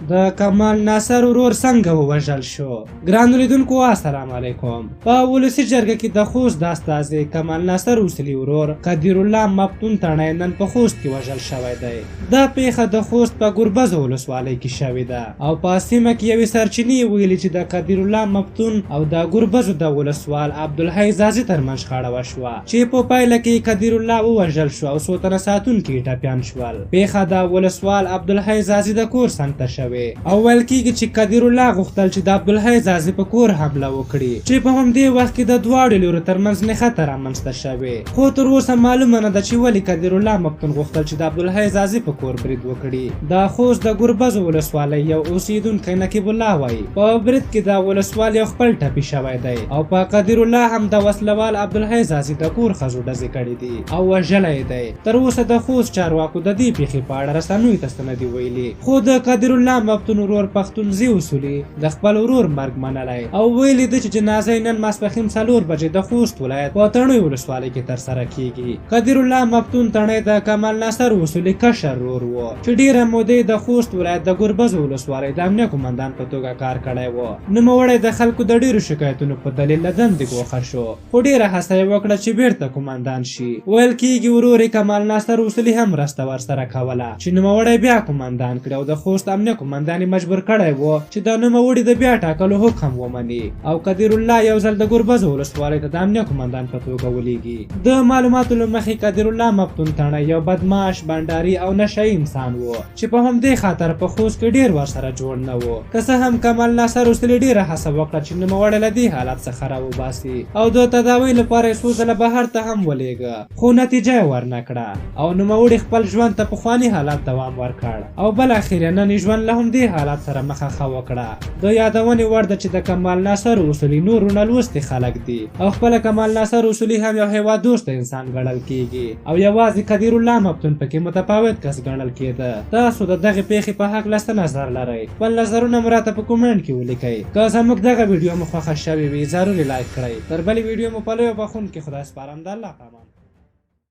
د کمال ناصر ورور څنګه ووژل شو؟ ګرانو لیدونکو السلام علیکم. په ولسي جرګه کې د خوست د استازي کمال ناصر اصلي ورور قدیر الله مفتون تڼۍ نن په خوست کې وژل شوی دی. دا پیښه د خوست په ګربز ولسوالۍ کې شوې ده او په سیمه کې یوې سرچینې ویلي چې د قدیر الله مفتون او د ګربزو د ولسوال عبدالحی زازي ترمنځ شخړه وشوه چې په پایله کې قدیر الله ووژل شو او څو تنه ساتونکي ټپیان شول. پیښه د ولسوال عبدالحی زازي د کور څنګ ته شوې او ویل کېږي چې قدیر الله غوښتل چې د عبدالحی زازي په کور حمله وکړي چې په همدې وخت کې د دواړو لورو ترمنځ نښته رامنځته شوې، خو تر اوسه معلومه نه ده چې ولې قدیر الله مفتون غوښتل چې د عبدالحی زازي په کور برید وکړي. د خوست د ګربزو ولسوالۍ یو اوسیدونکی نقیب الله وایي په برید کې د ولسوال یو خپل ټپي شوی دی او په قدیر الله هم د وسلوال عبدالحی زازي د کور ښځو ډزې کړې دي او وژلی دی. تر اوسه د خوست چارواکو د دې پیښې په اړه رسنیو ته څه نه دي ویلي، خو د قدیر الله مفتون ورور پښتونزي اصولي د خپل ورور مرګ منلی او ویلي دی چې جنازه یې نن ماسپښین 4 بجې د خوست ولایت په تڼۍ ولسوالۍ کې ترسره کیږي. قدیر الله مفتون تڼۍ د کمال ناصر اصولي کشر ورور و چې ډیره موده د خوست ولایت د ګربزو ولسوالۍ د امنیه قومندان په توګه کار کړی و. نوموړی د خلکو د ډیرو شکایتونو په دلیل له دندې ګوښه شو، خو ډیره هڅه یې وکړه چې بیرته قومندان شي. ویل کیږي ورور کمال ناصر اصولي هم مرسته ورسره کوله چې نوموړی بیا قومندان کړي او د خوست امنیه قومندان مجبور کړی و چې د نوموړي د بیا ټاکلو حکم ومني او قدیر الله یو ځل د ګربزو ولسوالۍ ته د امنیه قومندان په توګه ولیږي. د معلوماتو له مخې قدیر الله مفتون تڼۍ یو بدمعاش بنډاري او نشهیي انسان و چې په همدې خاطر په خوست کې ډیر ورسره جوړ نه و. که څه هم کمال ناصر اصولي ډیره هڅه وکړه چې نوموړی له دې حالت څخه راوباسي او د تداوۍ لپاره یې څو ځله بهر ته هم ولېږه، خو نتیجه یې ورنه کړه او نوموړي خپل ژوند ته پخواني حالت دوام ورکړ او بالاخره نن ژوند له همدې حالت سره مخه وکړه. د یادونې وړ ده چې د کمال ناصر اصولي نور نالوستي خلک دي او خپل کمال ناصر اصولي هم یو هیواد دوست انسان ګڼل کیږي او یوازې قدیر الله مفتون پکې متفاوت کس ګڼل کېده. تاسو د دغه پیښې په هکله څه نظر لرئ؟ خپل نظرونه مو راته په کومنټ کې ولیکئ. که زموږ دغه ویډیو مو خوښه شوې وي ضروري لایک کړئ. تر بلې ویډیو مو په لویو بخښونکي خدای سپارم. د الله په امان.